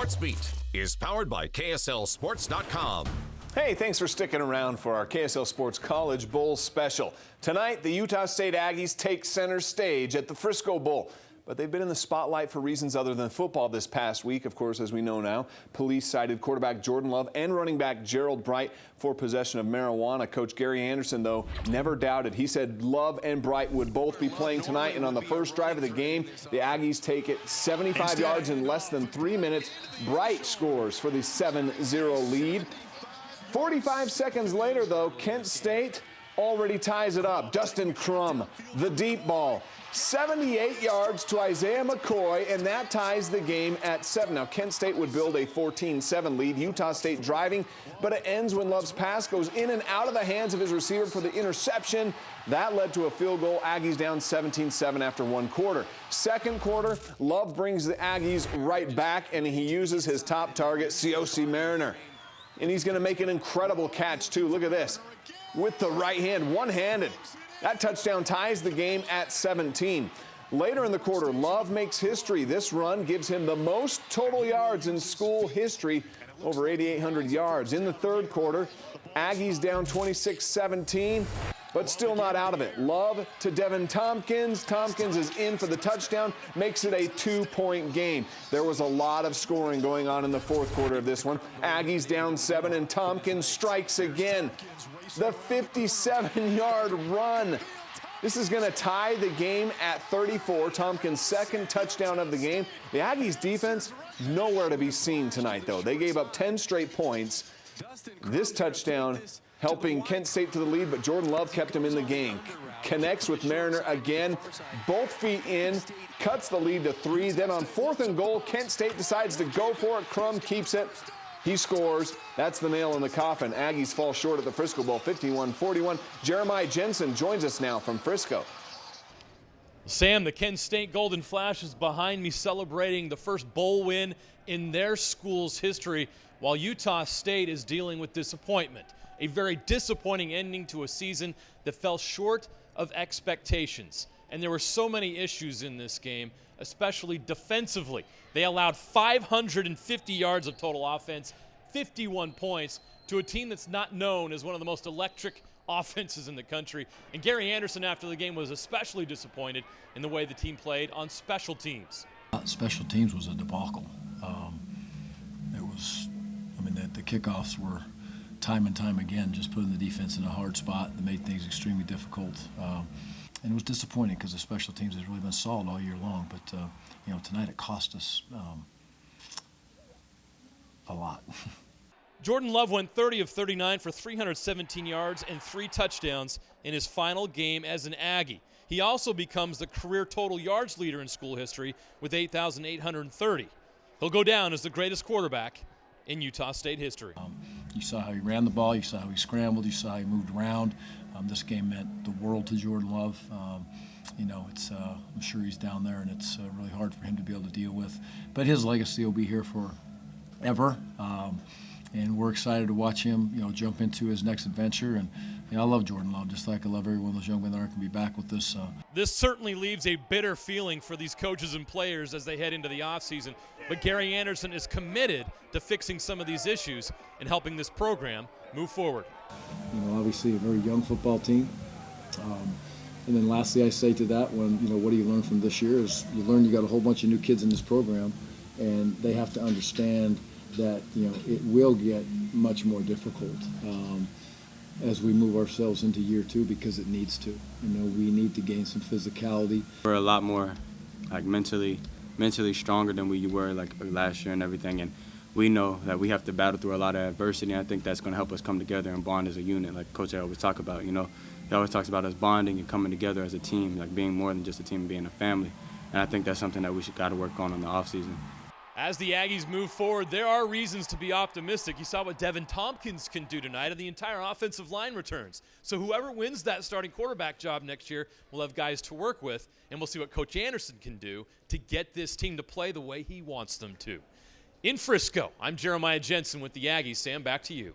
Sports Beat is powered by KSLSports.com. Hey, thanks for sticking around for our KSL Sports College Bowl special. Tonight, the Utah State Aggies take center stage at the Frisco Bowl. But they've been in the spotlight for reasons other than football this past week. Of course, as we know now, police cited quarterback Jordan Love and running back Gerald Bright for possession of marijuana. Coach Gary Anderson, though, never doubted. He said Love and Bright would both be playing tonight. And on the first drive of the game, the Aggies take it 75 yards in less than 3 minutes. Bright scores for the 7-0 lead. 45 seconds later, though, Kent State already ties it up. Dustin Crum, the deep ball. 78 yards to Isaiah McCoy, and that ties the game at 7. Now, Kent State would build a 14-7 lead. Utah State driving, but it ends when Love's pass goes in and out of the hands of his receiver for the interception. That led to a field goal. Aggies down 17-7 after one quarter. Second quarter, Love brings the Aggies right back, and he uses his top target, Cioce Mariner. And he's going to make an incredible catch, too. Look at this. With the right hand, one-handed. That touchdown ties the game at 17. Later in the quarter, Love makes history. This run gives him the most total yards in school history, over 8,800 yards. In the third quarter, Aggies down 26-17, but still not out of it. Love to Devin Tompkins. Tompkins is in for the touchdown, makes it a 2-point game. There was a lot of scoring going on in the fourth quarter of this one. Aggies down 7, and Tompkins strikes again. The 57-yard run. This is going to tie the game at 34. Tompkins' second touchdown of the game. The Aggies' defense, nowhere to be seen tonight, though. They gave up 10 straight points. This touchdown helping Kent State to the lead, but Jordan Love kept him in the game. Connects with Mariner again. Both feet in. Cuts the lead to 3. Then on 4th and goal, Kent State decides to go for it. Crum keeps it. He scores. That's the nail in the coffin. Aggies fall short at the Frisco Bowl, 51-41. Jeremiah Jensen joins us now from Frisco. Sam, the Kent State Golden Flash is behind me celebrating the first bowl win in their school's history, while Utah State is dealing with disappointment. A very disappointing ending to a season that fell short of expectations. And there were so many issues in this game, especially defensively. They allowed 550 yards of total offense, 51 points, to a team that's not known as one of the most electric offenses in the country. And Gary Anderson, after the game, was especially disappointed in the way the team played on special teams. Special teams was a debacle. The kickoffs were time and time again just putting the defense in a hard spot that made things extremely difficult. And it was disappointing because the special teams has really been solid all year long. But tonight it cost us a lot. Jordan Love went 30 of 39 for 317 yards and 3 touchdowns in his final game as an Aggie. He also becomes the career total yards leader in school history with 8,830. He'll go down as the greatest quarterback in Utah State history. You saw how he ran the ball, you saw how he scrambled, you saw how he moved around. This game meant the world to Jordan Love. I'm sure he's down there, and it's really hard for him to be able to deal with. But his legacy will be here forever, and we're excited to watch him, jump into his next adventure. And I love Jordan Love, just like I love every one of those young men that aren't going to be back with this. This certainly leaves a bitter feeling for these coaches and players as they head into the offseason. But Gary Anderson is committed to fixing some of these issues and helping this program move forward. Obviously a very young football team. And then lastly, I say to that one, what do you learn from this year is you learn you got a whole bunch of new kids in this program, and they have to understand that, it will get much more difficult as we move ourselves into year 2 because it needs to. We need to gain some physicality. We're a lot more mentally stronger than we were last year and everything, and we know that we have to battle through a lot of adversity, and I think that's going to help us come together and bond as a unit, like Coach always talk about. He always talks about us bonding and coming together as a team, like being more than just a team, being a family, and I think that's something that we got to work on in the offseason. As the Aggies move forward, there are reasons to be optimistic. You saw what Devin Tompkins can do tonight, and the entire offensive line returns. So whoever wins that starting quarterback job next year will have guys to work with, and we'll see what Coach Anderson can do to get this team to play the way he wants them to. In Frisco, I'm Jeremiah Jensen with the Aggies. Sam, back to you.